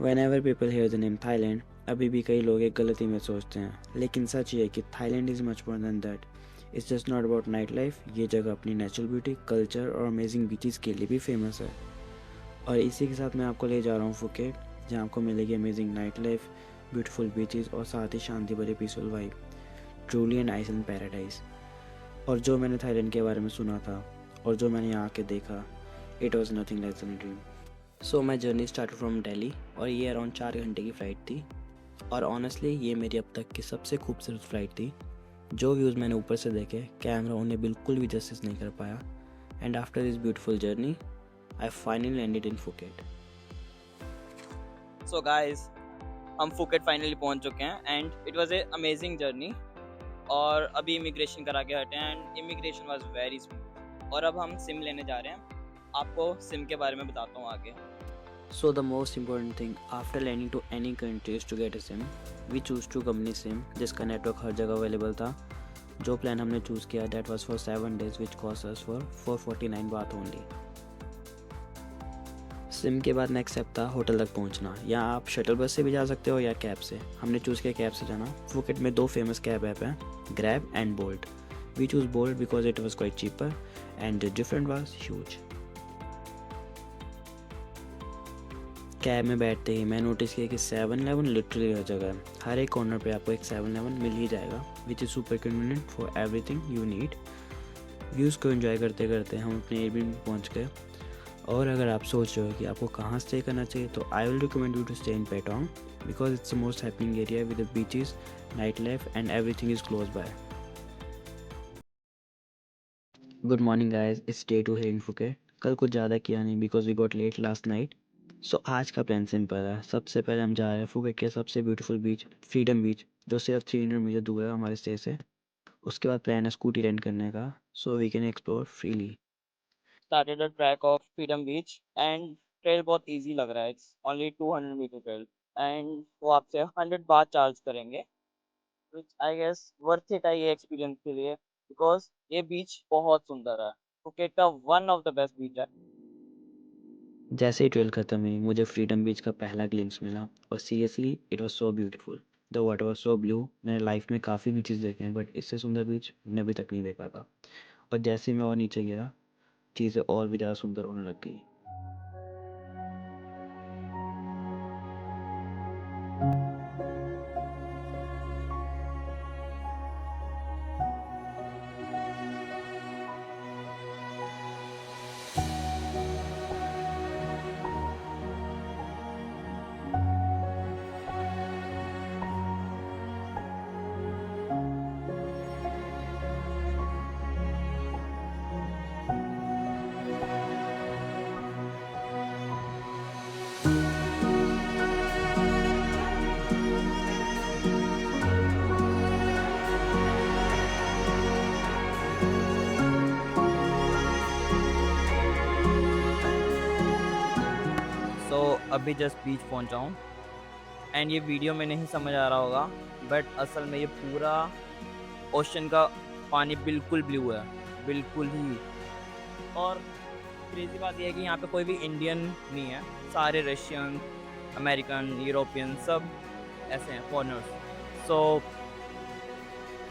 Whenever people hear the name Thailand, अभी भी कई लोग एक गलती में सोचते हैं, लेकिन सच ये है कि Thailand is much more than that. It's just not about night life. ये जगह अपनी नेचुरल ब्यूटी, कल्चर और अमेजिंग बीचेस के लिए भी फेमस है. और इसी के साथ मैं आपको ले जा रहा हूँ फुकेट, जहाँ आपको मिलेगी amazing night life, beautiful beaches और साथ ही शांति भरे peaceful vibe. Truly an island paradise. और जो मैंने थाईलैंड के बारे में सुना था और जो मैंने यहाँ आके देखा, it was nothing less than dream. So my journey start from Delhi और ये अराउंड 4 घंटे की फ़्लाइट थी. और ऑनेस्टली ये मेरी अब तक की सबसे खूबसूरत फ़्लाइट थी. जो व्यूज़ मैंने ऊपर से देखे, कैमरा उन्हें बिल्कुल भी जस्टिस नहीं कर पाया. And after this beautiful journey I finally landed in Phuket. So guys, हम फुकेट फाइनली पहुंच चुके हैं and it was a amazing journey. और अभी इमिग्रेशन करा के हटे हैं and immigration was very smooth. और अब हम सिम लेने जा रहे हैं. आपको सिम के बारे में बताता हूँ आगे. So the most important thing after landing to any country is to get a SIM. We choose to company SIM जिसका नेटवर्क हर जगह अवेलेबल था. जो प्लान हमने चूज़ किया that was for 7 days which cost us for 449 बात only. SIM के बाद next step था होटल तक पहुंचना. या आप शटल बस से भी जा सकते हो या कैब से. हमने चूज़ किया कैब से जाना. फुकेट में 2 फेमस कैब ऐप हैं, Grab and Bolt. We choose Bolt because it was quite cheaper and the different was huge. Cab में बैठते ही मैं नोटिस किया कि 7-Eleven लिटरली हर जगह है. हर एक कॉर्नर पे आपको एक 7-Eleven मिल ही जाएगा which is super convenient for everything you need. Views को एंजॉय करते करते हम अपने एयरबीएनबी पहुंच गए. और अगर आप सोच रहे हो कि आपको कहाँ स्टे करना चाहिए, तो I will recommend you to stay in Patong because it's the most happening area with the beaches, night life and everything is close by. Good morning guys, it's day 2 है इन फुकेट. कल कुछ ज़्यादा किया नहीं because we got late last night. So आज का plan simple है. सबसे पहले हम जा रहे हैं फुकेट के सबसे ब्यूटीफुल बीच, फ्रीडम बीच, जो सिर्फ 300 मीटर दूर है हमारे स्टे से. उसके बाद प्लान है स्कूटी रेंट करने का so we can explore freely. Started the track of freedom beach and trail बहुत इजी लग रहा है. It's only 200 metre trail and वो आपसे 100 बात चार्ज करेंगे, which I guess worth it है ये एक्सपीरियंस के लिए, बिकॉज ये बीच बहुत सुंदर है. फुकेट का वन ऑफ द बेस्ट बीच है. जैसे ही ट्रेल खत्म हुई, मुझे फ्रीडम बीच का पहला ग्लिम्स मिला और seriously it was so beautiful. The water was so blue. मैंने लाइफ में काफ़ी बीचेस देखे हैं बट इससे सुंदर बीच मैंने अभी तक नहीं देखा था. और जैसे ही मैं और नीचे गया, चीज़ें और भी ज़्यादा सुंदर होने लग गई. सो अभी जस्ट बीच पहुंचा हूँ एंड ये वीडियो में नहीं समझ आ रहा होगा, बट असल में ये पूरा ओशन का पानी बिल्कुल ब्लू है, बिल्कुल ही. और क्रेजी बात यह है कि यहाँ पे कोई भी इंडियन नहीं है. सारे रशियन, अमेरिकन, यूरोपियन सब ऐसे हैं, फॉरनर्स. सो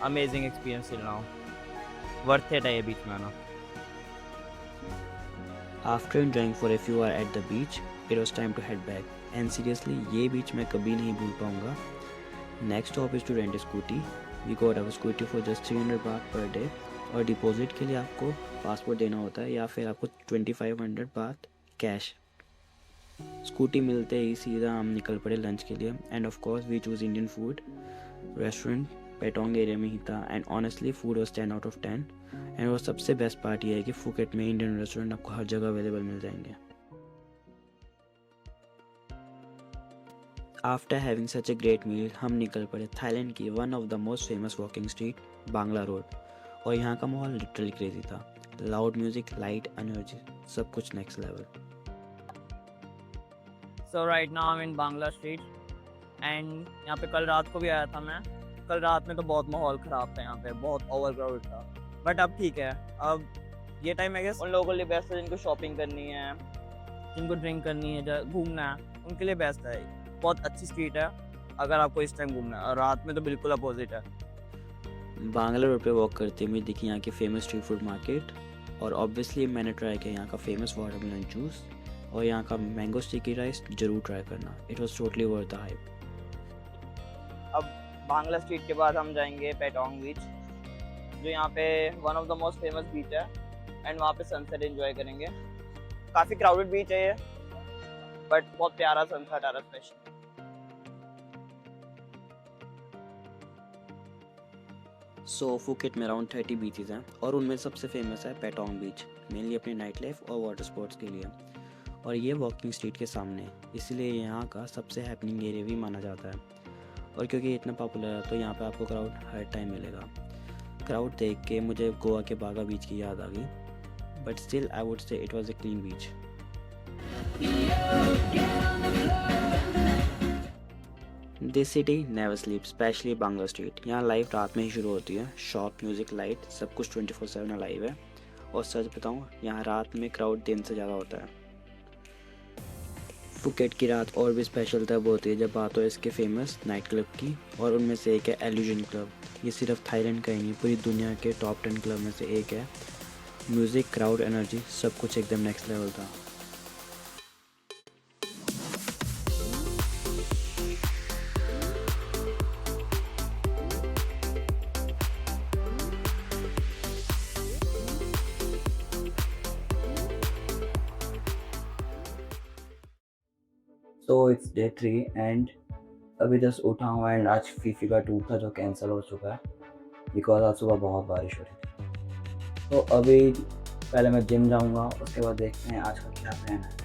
अमेजिंग एक्सपीरियंस चल रहा हूँ. वर्थ इट है ये बीच में आना. After enjoying for a few hours at the beach, it was time to head back. And seriously, ये बीच मैं कभी नहीं भूल पाऊँगा. Next stop is to rent a scooty. We got our scooty for just 300 बात पर डे. और deposit के लिए आपको पासपोर्ट देना होता है या फिर आपको 2500 बात कैश. स्कूटी मिलते ही सीधा हम निकल पड़े लंच के लिए. And of course we choose Indian food. Restaurant Patong area में ही था and honestly food was 10 out of 10. And वो सबसे बेस्ट पार्ट ये है कि फुकेट में इंडियन रेस्टोरेंट आपको हर जगह अवेलेबल मिल जाएंगे. After having such a great meal, हम निकल पड़े थाईलैंड की one of the most famous walking street, Bangla road. और यहाँ का माहौल लिटरली क्रेजी था. लाउड म्यूजिक, लाइट, एनर्जी, सब कुछ next level. So right now I am in Bangla street and यहाँ पे कल रात को भी आया था मैं. कल रात में तो बहुत माहौल ख़राब था, यहाँ पे बहुत ओवरक्राउड था. बट अब ठीक है. अब ये टाइम आई गेस उन लोगों के लिए बेस्ट है जिनको शॉपिंग करनी है, जिनको ड्रिंक करनी है, घूमना है, उनके लिए बेस्ट है. बहुत अच्छी स्ट्रीट है अगर आपको इस टाइम घूमना है, और रात में तो बिल्कुल अपोजिट है। बांग्ला रोड पे वॉक करते हुए दिखी यहाँ की फेमस स्ट्रीट फूड मार्केट, और ऑब्वियसली मैंने ट्राई किया यहाँ का फेमस वाटरमेलन जूस, और यहाँ का मैंगो स्टिकी राइस जरूर ट्राई करना। It was totally worth the hype. अब बांग्ला स्ट्रीट के बाद हम जाएंगे पेटोंग बीच, जो यहाँ पे one of the most famous beach है, एंड वहाँ पे सनसेट एंजॉय करेंगे। काफ़ी क्राउडेड बीच है ये, बट बहुत प्यारा सनसेट आ रहा है स्पेशल। सो फुकेट में अराउंड 30 बीचेस हैं, और उनमें सबसे फेमस है पेटोंग बीच, मेनली अपनी नाइट लाइफ और वाटर स्पोर्ट्स के लिए। और ये वॉकिंग स्ट्रीट के सामने, इसलिए यहाँ का सबसे हैपनिंग एरिया भी माना जाता है। और क्योंकि ये इतना पॉपुलर है तो यहाँ पे आपको क्राउड हर टाइम मिलेगा। क्राउड देख के मुझे गोवा के बागा बीच की याद आ गई, but still I would say it was a clean beach. This city never sleep, specially Bangla street. यहाँ लाइफ रात में ही शुरू होती है, शॉप, म्यूजिक, लाइट, सब कुछ 24/7 लाइव है। और सच बताऊँ, यहाँ रात में क्राउड दिन से ज़्यादा होता है। फुकेट की रात और भी स्पेशल तब होती है जब बात हो इसके फेमस नाइट क्लब की, और उनमें से एक है एल्यूजन क्लब। ये सिर्फ थाईलैंड का ही नहीं, पूरी दुनिया के टॉप 10 क्लब में से एक है। म्यूज़िक, क्राउड, एनर्जी, सब कुछ एकदम नेक्स्ट लेवल था। सो इट्स डे 3 एंड अभी जस्ट उठा हूँ, एंड आज फीफी का टूर था जो कैंसिल हो चुका है बिकॉज आज सुबह बहुत बारिश हो रही थी। तो अभी पहले मैं जिम जाऊँगा, उसके बाद देखते हैं आज का क्या प्लान है।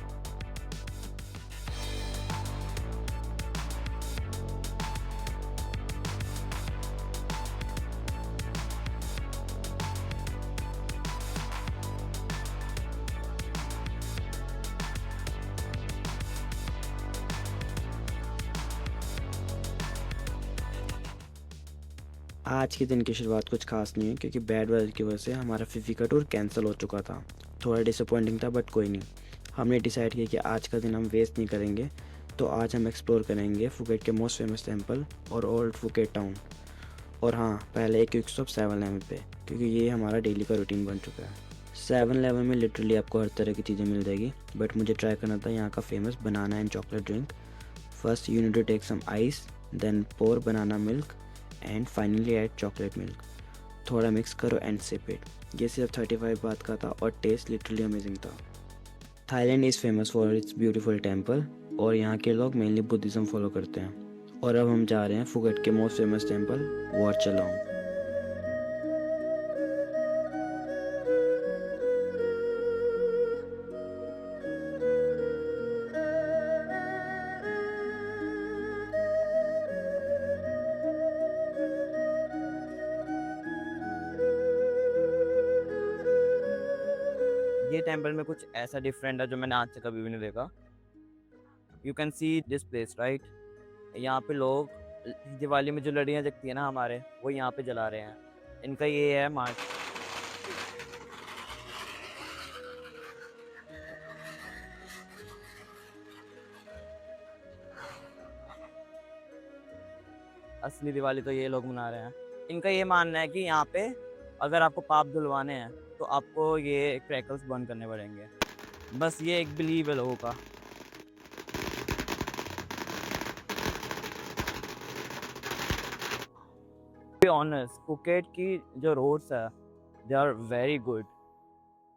आज के दिन की शुरुआत कुछ खास नहीं है, क्योंकि बैड वेदर की वजह से हमारा फीफी का टूर कैंसिल हो चुका था। थोड़ा डिसअपॉइंटिंग था, बट कोई नहीं। हमने डिसाइड किया कि आज का दिन हम वेस्ट नहीं करेंगे, तो आज हम एक्सप्लोर करेंगे फुकेट के मोस्ट फेमस टेम्पल और ओल्ड फुकेट टाउन। और हाँ, पहले एक क्विक स्टॉप 7-Eleven पे, क्योंकि ये हमारा डेली का रूटीन बन चुका है। 7-Eleven में लिटरली आपको हर तरह की चीज़ें मिल जाएगी, बट मुझे ट्राई करना था यहाँ का famous banana and chocolate drink. First you need to take some ice, then pour banana milk and finally add chocolate milk. थोड़ा मिक्स करो एंड सिप इट। ये सिर्फ 35 बात का था और टेस्ट लिटरली अमेजिंग था। Thailand is famous for its beautiful temple, और यहाँ के लोग मेनली बुद्धिज़्म फॉलो करते हैं। और अब हम जा रहे हैं फुकेट के मोस्ट फेमस टेम्पल वाट चलाऊं। ये टेम्पल में कुछ ऐसा डिफरेंट है जो मैंने आज तक कभी भी नहीं देखा। You can see this place right. यहाँ पे लोग दिवाली में जो लड़ियाँ जगती है ना हमारे, वो यहाँ पे जला रहे हैं। इनका ये है मार्च। असली दिवाली तो ये लोग मना रहे हैं। इनका ये मानना है कि यहाँ पे अगर आपको पाप धुलवाने हैं तो आपको ये क्रैकर्स बर्न करने पड़ेंगे। बस ये एक बिलीव है लोगों का। बी ऑनेस्ट, फुकेट की जो रोड्स है they are very good.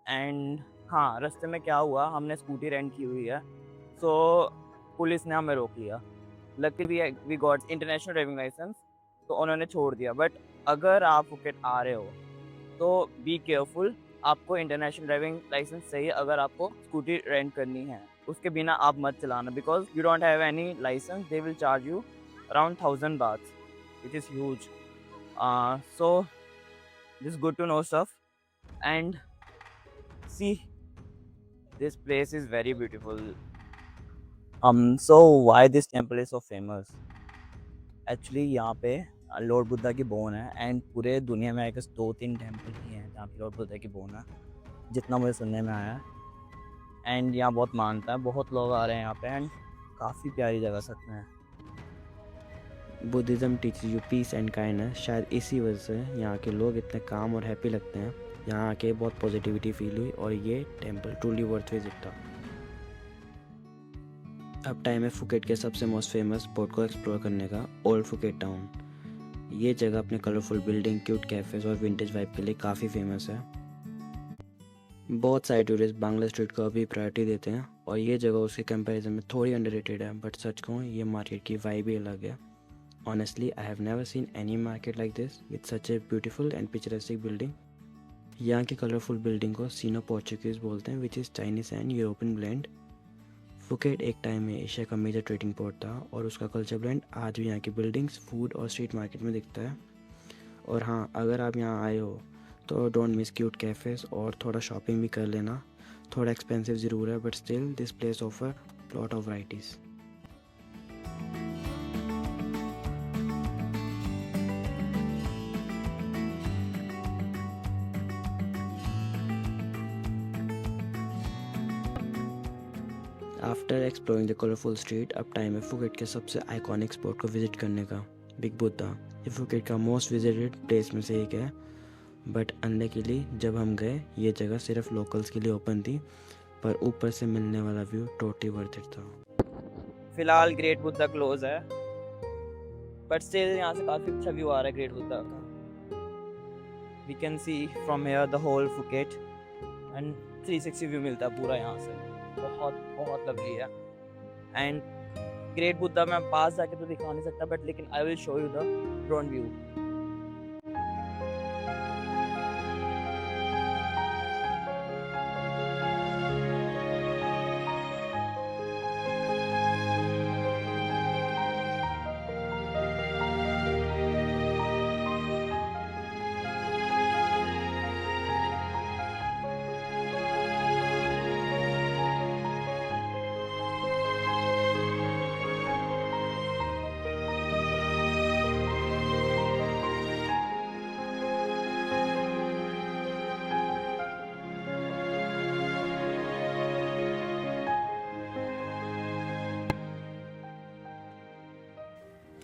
And हाँ, रास्ते में क्या हुआ, हमने स्कूटी रेंट की हुई है, सो पुलिस ने हमें रोक लिया। Luckily we got international driving licence, तो उन्होंने छोड़ दिया। बट अगर आप फुकेट आ रहे हो तो बी केयरफुल, आपको इंटरनेशनल ड्राइविंग लाइसेंस चाहिए अगर आपको स्कूटी रेंट करनी है। उसके बिना आप मत चलाना, because you don't have any licence, they will charge you around 1000 baht, which is huge. So this good to know stuff. And see, this place is very beautiful. So why this temple is so famous? Actually यहाँ पे Lord Buddha की bone है, and पूरे दुनिया में I guess 2-3 temple ही हैं जहाँ पे लॉर्ड बुद्धा की बोन है, जितना मुझे सुनने में आया है। एंड यहाँ बहुत मानता है, बहुत लोग आ रहे हैं यहाँ पे, एंड काफ़ी प्यारी जगह सच में है। Buddhism teaches you peace and kindness. शायद इसी वजह से यहाँ के लोग इतने काम और हैप्पी लगते हैं। यहाँ आके बहुत पॉजिटिविटी फील हुई और ये टेम्पल ट्रूली वर्थ विजिट था। अब टाइम है फुकेट के सबसे मोस्ट फेमस स्पॉट को एक्सप्लोर करने का, ओल्ड फुकेट टाउन। ये जगह अपने कलरफुल बिल्डिंग, क्यूट कैफ़ेज़ और विंटेज वाइब के लिए काफ़ी फेमस है। बहुत सारे टूरिस्ट बांग्ला स्ट्रीट को अभी प्रायोरिटी देते हैं और ये जगह उसके कंपैरिजन में थोड़ी अंडररेटेड है, बट सच कहूँ ये मार्केट की वाइब ही अलग है। Honestly I have never seen any market like this with such a beautiful and picturesque building. यहाँ की कलरफुल बिल्डिंग को सीनो पोर्चुगीज़ बोलते हैं, which is Chinese and European blend. Phuket एक टाइम में एशिया का मेजर ट्रेडिंग पोर्ट था और उसका कल्चर ब्लेंड आज भी यहाँ की बिल्डिंग्स, फूड और स्ट्रीट मार्केट में दिखता है। और हाँ, अगर आप यहाँ आए हो तो डोंट मिस क्यूट कैफ़ेज़ और थोड़ा शॉपिंग भी कर लेना। थोड़ा एक्सपेंसिव ज़रूर है, but still this place offer lot of varieties. After exploring the colourful street, अब टाइम है फुकेट के सबसे आइकॉनिक स्पॉट को विजिट करने का, बिग बुद्धा। ये फुकेट का मोस्ट विजिटेड प्लेस में से एक है, बट अनलकीली जब हम गए ये जगह सिर्फ लोकल्स के लिए ओपन थी, पर ऊपर से मिलने वाला व्यू टोटली वर्थ इट था। फिलहाल ग्रेट बुद्धा क्लोज है, बट स्टिल यहाँ से काफ़ी अच्छा व्यू आ रहा है ग्रेट बुद्धा का। We can see from here the whole Phuket and 360 view मिलता है पूरा यहाँ से। बहुत बहुत लवली है। एंड ग्रेट बुद्धा मैं पास जाके तो दिखा नहीं सकता, बट लेकिन I will show you the drone view.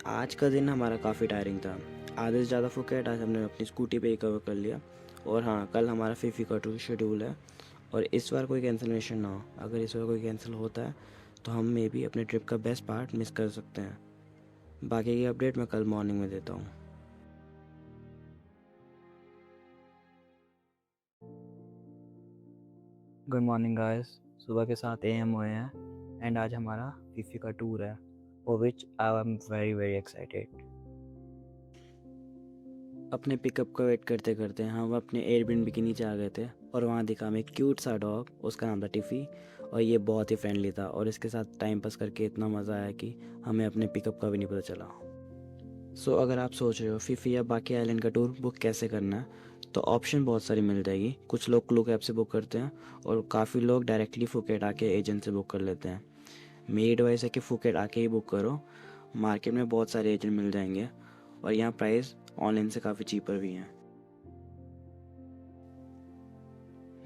आज का दिन हमारा काफ़ी टायरिंग था। आधे से ज़्यादा फुकेट आज हमने अपनी स्कूटी पे ही कवर कर लिया। और हाँ, कल हमारा फीफी का टूर शेड्यूल है और इस बार कोई कैंसिलेशन ना हो। अगर इस बार कोई कैंसिल होता है तो हम मे भी अपने ट्रिप का बेस्ट पार्ट मिस कर सकते हैं। बाकी की अपडेट मैं कल मॉर्निंग में देता हूँ। गुड मॉर्निंग गाइस, सुबह के 7 AM हुए हैं एंड आज हमारा फीफी का टूर है, for which I am very very excited. अपने पिकअप का वेट करते करते हम अपने एयरबिनबी के नीचे आ गए थे और वहाँ दिखा हमें क्यूट सा डॉग, उसका नाम था टिफ़ी और ये बहुत ही फ्रेंडली था और इसके साथ टाइम पास करके इतना मज़ा आया कि हमें अपने पिकअप का भी नहीं पता चला। सो अगर आप सोच रहे हो फीफी या बाकी आइलैंड का टूर बुक कैसे करना है, तो ऑप्शन बहुत सारी मिल जाएगी। कुछ लोग क्लूक ऐप से बुक करते हैं और काफ़ी लोग डायरेक्टली फुकेट आके एजेंट से बुक कर लेते हैं। मेरी एडवाइस है कि फुकेट आके ही बुक करो। मार्केट में बहुत सारे एजेंट मिल जाएंगे और यहाँ प्राइस ऑनलाइन से काफ़ी चीपर भी हैं।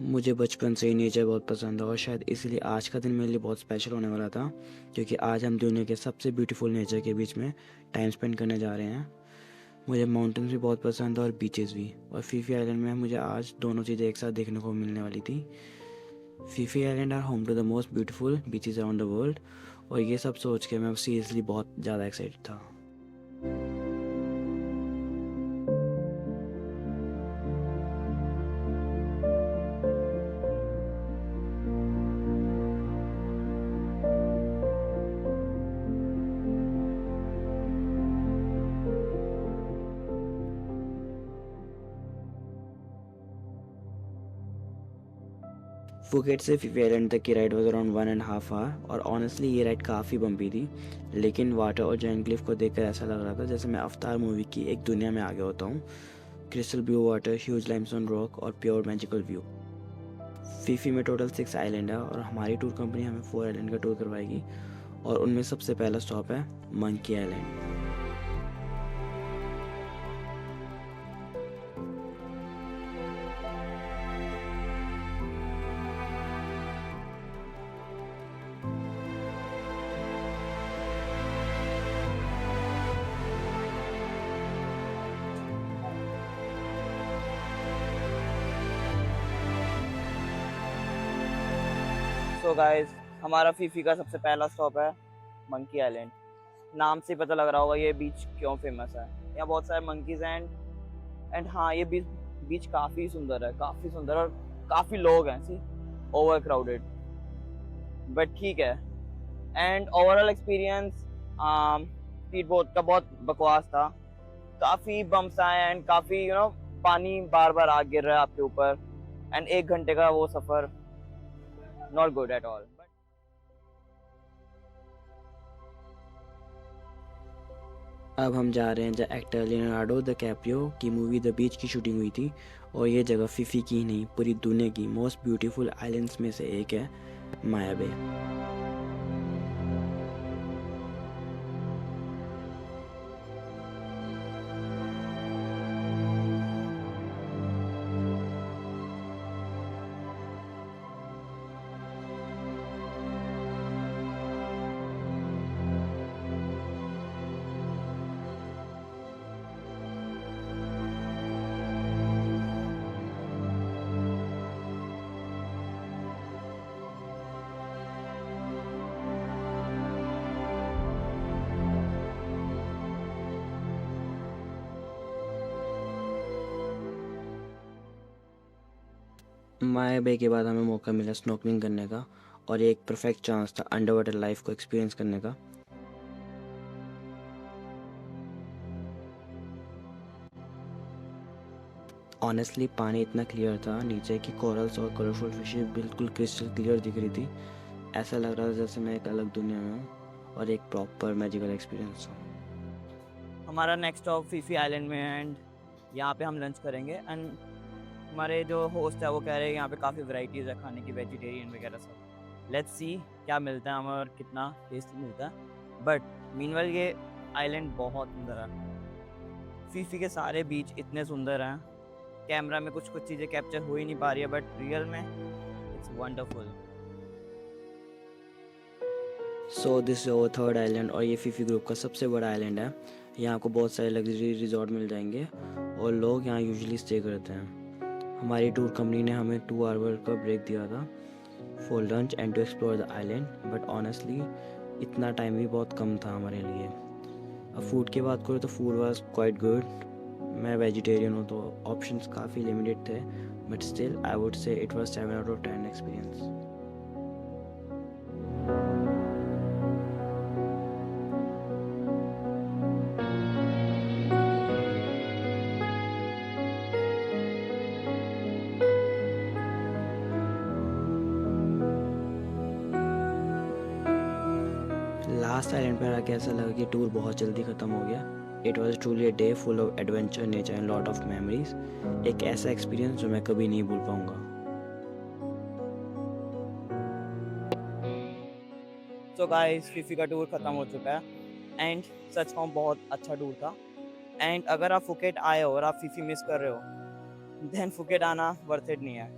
मुझे बचपन से ही नेचर बहुत पसंद है और शायद इसलिए आज का दिन मेरे लिए बहुत स्पेशल होने वाला था, क्योंकि आज हम दुनिया के सबसे ब्यूटीफुल नेचर के बीच में टाइम स्पेंड करने जा रहे हैं। मुझे माउंटेन्स भी बहुत पसंद है और बीचेस भी, और फीफी आइलैंड में मुझे आज दोनों चीज़ें एक साथ देखने को मिलने वाली थी। Phi Phi island are home to the most beautiful beaches around the world, और ये सब सोच के मैं सीरियसली बहुत ज़्यादा एक्साइटेड था। फुकेट से फीफी आइलैंड तक की राइड वाज अराउंड 1.5 आवर और ऑनेस्टली ये राइड काफ़ी बम्पी थी, लेकिन वाटर और जायंट क्लिफ को देखकर ऐसा लग रहा था जैसे मैं अवतार मूवी की एक दुनिया में आ गया होता हूँ। Crystal blue water, huge limestone rock और प्योर मैजिकल व्यू। फीफी में टोटल 6 आइलैंड है और हमारी टूर कंपनी हमें 4 आइलैंड का टूर करवाएगी और उनमें सबसे पहला स्टॉप है मंकी आइलैंड। सो गाइस, हमारा फीफी का सबसे पहला स्टॉप है मंकी आइलैंड। नाम से पता लग रहा होगा ये बीच क्यों फेमस है। यहाँ बहुत सारे मंकीज हैं एंड हाँ, ये बीच काफ़ी सुंदर है, काफ़ी सुंदर, और काफ़ी लोग हैं, सी ओवर क्राउडेड, बट ठीक है। And overall experience speed boat का बहुत बकवास था। काफ़ी बम्स आए एंड काफ़ी पानी बार बार आ गिर रहा है आपके ऊपर, एंड 1 घंटे का वो सफ़र नॉट गुड एट ऑल। अब हम जा रहे हैं जहाँ एक्टर लियोनार्डो डिकैप्रियो की मूवी द बीच की शूटिंग हुई थी, और ये जगह फीफी की ही नहीं पूरी दुनिया की मोस्ट ब्यूटीफुल आइलैंड्स में से एक है, माया बे। माया बे के बाद हमें मौका मिला स्नॉर्कलिंग करने का, और ये एक परफेक्ट चांस था अंडर वाटर लाइफ को एक्सपीरियंस करने का। ऑनेस्टली पानी इतना क्लियर था नीचे की कोरल्स और कलरफुल फिशेस बिल्कुल क्रिस्टल क्लियर दिख रही थी। ऐसा लग रहा था जैसे मैं एक अलग दुनिया में हूँ, और एक प्रॉपर मैजिकल एक्सपीरियंस था। हमारा नेक्स्ट स्टॉप फीफी आइलैंड में है एंड यहाँ पे हम लंच करेंगे। एंड हमारे जो होस्ट है वो कह रहे हैं यहाँ पे काफ़ी वैरायटीज़ है खाने की, वेजिटेरियन वगैरह सब। लेट्स सी क्या मिलता है हमें और कितना टेस्टी मिलता है। बट मीनवाइल ये आइलैंड बहुत सुंदर है। फीफी के सारे बीच इतने सुंदर हैं, कैमरा में कुछ चीज़ें कैप्चर हो ही नहीं पा रही है, बट रियल में it's wonderful. So this is our third island, और ये फीफी ग्रुप का सबसे बड़ा आइलैंड है। यहाँ को बहुत सारे लग्जरी रिजॉर्ट मिल जाएंगे और लोग यहाँ यूजुअली स्टे करते हैं। हमारी टूर कंपनी ने हमें 2 आवर का ब्रेक दिया था for lunch and to explore the island, but honestly इतना टाइम भी बहुत कम था हमारे लिए। अब फूड की बात करूँ तो फूड वाज क्वाइट गुड। मैं वेजिटेरियन हूँ तो ऑप्शंस काफ़ी लिमिटेड थे, but still I would say it was 7 out of 10 experience. Last island पर आके ऐसा लगा कि टूर बहुत जल्दी ख़त्म हो गया। It was truly a day full of adventure, nature and lot of memories. एक ऐसा एक्सपीरियंस जो मैं कभी नहीं भूल पाऊंगा। सो गाइस, फीफी का टूर ख़त्म हो चुका है एंड सच कहूँ बहुत अच्छा टूर था। एंड अगर आप फुकेट आए हो और आप फीफी मिस कर रहे हो, देन फुकेट आना वर्थ इट नहीं है।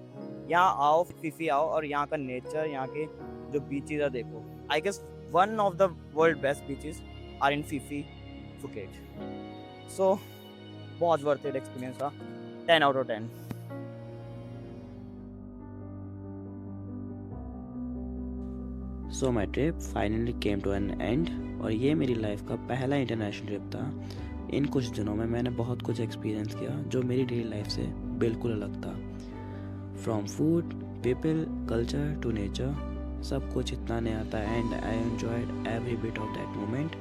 यहाँ आओ, फीफी आओ, और यहाँ का नेचर, यहाँ के जो बीचेस है देखो। I guess one of the world best beaches are in Phi Phi, Phuket. So बहुत वर्थ इट एक्सपीरियंस था, 10 out of 10। So my trip finally came to an end, और ये मेरी लाइफ का पहला इंटरनेशनल ट्रिप था। इन कुछ दिनों में मैंने बहुत कुछ एक्सपीरियंस किया जो मेरी डेली लाइफ से बिल्कुल अलग था। From food, people, culture to nature, सब कुछ इतना नया था and I enjoyed every bit of that moment.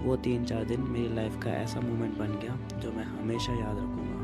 वो 3-4 दिन मेरी लाइफ का ऐसा मोमेंट बन गया जो मैं हमेशा याद रखूँगा।